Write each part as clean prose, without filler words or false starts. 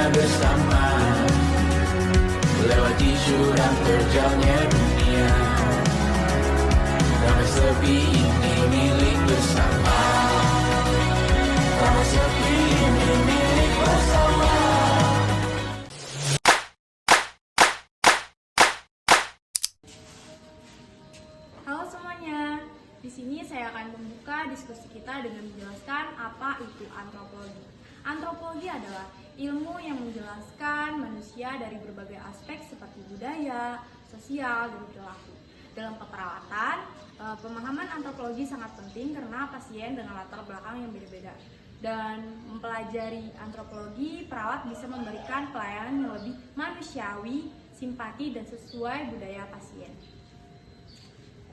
dunia bersama, lewati jurang terjalnya dunia. Damai sepi ini milik bersama, damai sepi ini milik bersama. Halo semuanya, di sini saya akan membuka diskusi kita dengan menjelaskan apa itu antropologi. Antropologi adalah ilmu yang menjelaskan manusia dari berbagai aspek seperti budaya, sosial, dan perilaku. Dalam keperawatan, pemahaman antropologi sangat penting karena pasien dengan latar belakang yang beda-beda. Dan mempelajari antropologi, perawat bisa memberikan pelayanan yang lebih manusiawi, simpati, dan sesuai budaya pasien.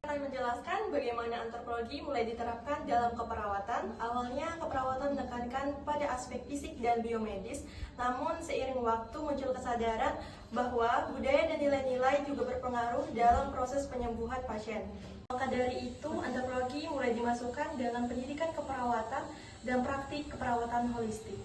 Akan menjelaskan bagaimana antropologi mulai diterapkan dalam keperawatan. Awalnya keperawatan menekankan pada aspek fisik dan biomedis, namun seiring waktu muncul kesadaran bahwa budaya dan nilai-nilai juga berpengaruh dalam proses penyembuhan pasien. Maka dari itu, antropologi mulai dimasukkan dalam pendidikan keperawatan dan praktik keperawatan holistik.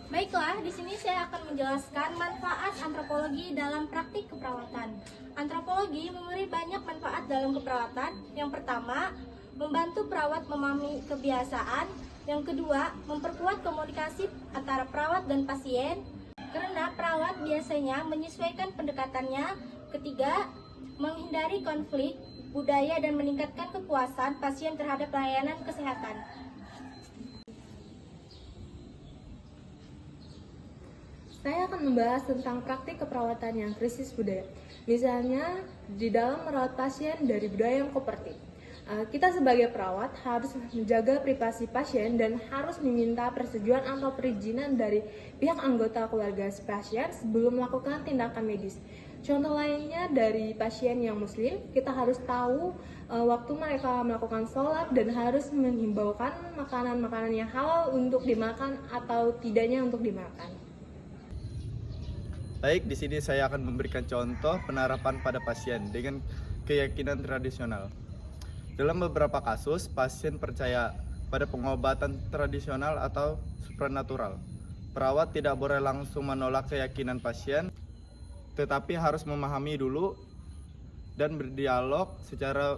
Baiklah, di sini saya akan menjelaskan manfaat antropologi dalam praktik keperawatan. Antropologi memberi banyak manfaat dalam keperawatan. Yang pertama, membantu perawat memahami kebiasaan. Yang kedua, memperkuat komunikasi antara perawat dan pasien, karena perawat biasanya menyesuaikan pendekatannya. Ketiga, menghindari konflik budaya dan meningkatkan kepuasan pasien terhadap layanan kesehatan. Saya akan membahas tentang praktik keperawatan yang krisis budaya. Misalnya, di dalam merawat pasien dari budaya yang kooperatif. Kita sebagai perawat harus menjaga privasi pasien dan harus meminta persetujuan atau perizinan dari pihak anggota keluarga pasien sebelum melakukan tindakan medis. Contoh lainnya dari pasien yang muslim, kita harus tahu waktu mereka melakukan sholat dan harus menghimbaukan makanan-makanan yang halal untuk dimakan atau tidaknya untuk dimakan. Baik, di sini saya akan memberikan contoh penerapan pada pasien dengan keyakinan tradisional. Dalam beberapa kasus, pasien percaya pada pengobatan tradisional atau supranatural. Perawat tidak boleh langsung menolak keyakinan pasien, tetapi harus memahami dulu dan berdialog secara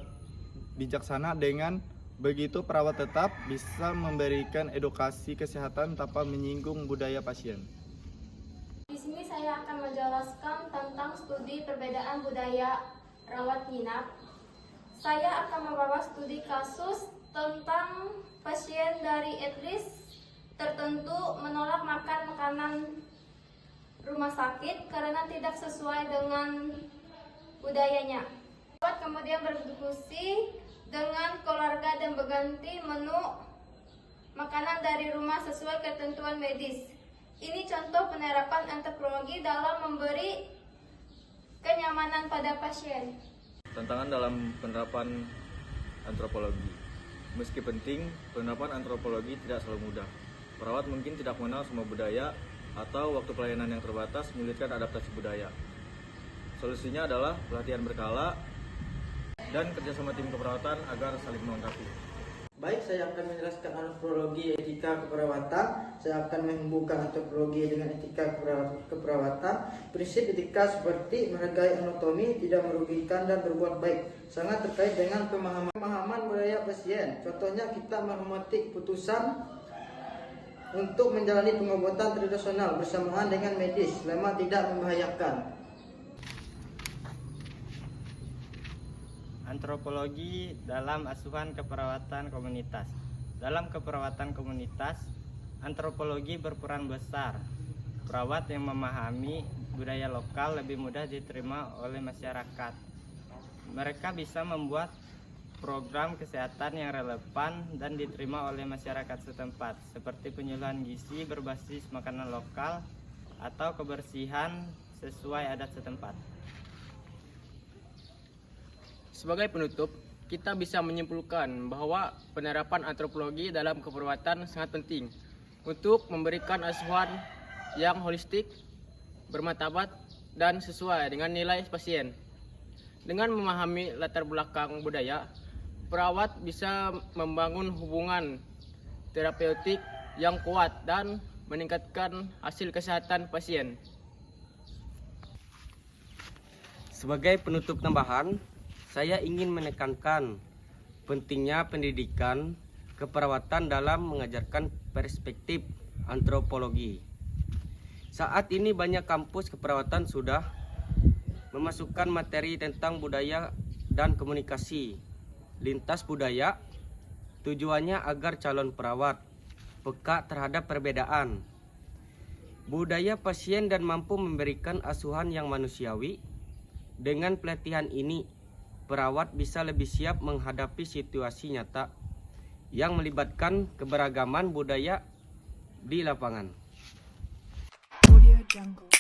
bijaksana. Dengan begitu, perawat tetap bisa memberikan edukasi kesehatan tanpa menyinggung budaya pasien. Di sini saya akan menjelaskan tentang studi perbedaan budaya rawat inap. Saya akan membawa studi kasus tentang pasien dari etnis tertentu menolak makan makanan rumah sakit karena tidak sesuai dengan budayanya. Perawat kemudian berdiskusi dengan keluarga dan berganti menu makanan dari rumah sesuai ketentuan medis. Ini contoh penerapan antropologi dalam memberi kenyamanan pada pasien. Tantangan dalam penerapan antropologi. Meski penting, penerapan antropologi tidak selalu mudah. Perawat mungkin tidak mengenal semua budaya atau waktu pelayanan yang terbatas menyulitkan adaptasi budaya. Solusinya adalah pelatihan berkala dan kerjasama tim keperawatan agar saling melengkapi. Baik, saya akan menjelaskan antropologi etika keperawatan. Saya akan membuka antropologi dengan etika keperawatan. Prinsip etika seperti menghargai anatomi, tidak merugikan, dan berbuat baik sangat terkait dengan pemahaman budaya pasien. Contohnya, kita menghormati keputusan untuk menjalani pengobatan tradisional bersamaan dengan medis selama tidak membahayakan. Antropologi dalam asuhan keperawatan komunitas. Dalam keperawatan komunitas, antropologi berperan besar. Perawat yang memahami budaya lokal lebih mudah diterima oleh masyarakat. Mereka bisa membuat program kesehatan yang relevan dan diterima oleh masyarakat setempat, seperti penyuluhan gizi berbasis makanan lokal atau kebersihan sesuai adat setempat. Sebagai penutup, kita bisa menyimpulkan bahwa penerapan antropologi dalam keperawatan sangat penting untuk memberikan asuhan yang holistik, bermartabat, dan sesuai dengan nilai pasien. Dengan memahami latar belakang budaya, perawat bisa membangun hubungan terapeutik yang kuat dan meningkatkan hasil kesehatan pasien. Sebagai penutup tambahan, saya ingin menekankan pentingnya pendidikan keperawatan dalam mengajarkan perspektif antropologi. Saat ini banyak kampus keperawatan sudah memasukkan materi tentang budaya dan komunikasi lintas budaya, tujuannya agar calon perawat peka terhadap perbedaan budaya pasien dan mampu memberikan asuhan yang manusiawi. Dengan pelatihan ini, perawat bisa lebih siap menghadapi situasi nyata yang melibatkan keberagaman budaya di lapangan. Audio Jungle.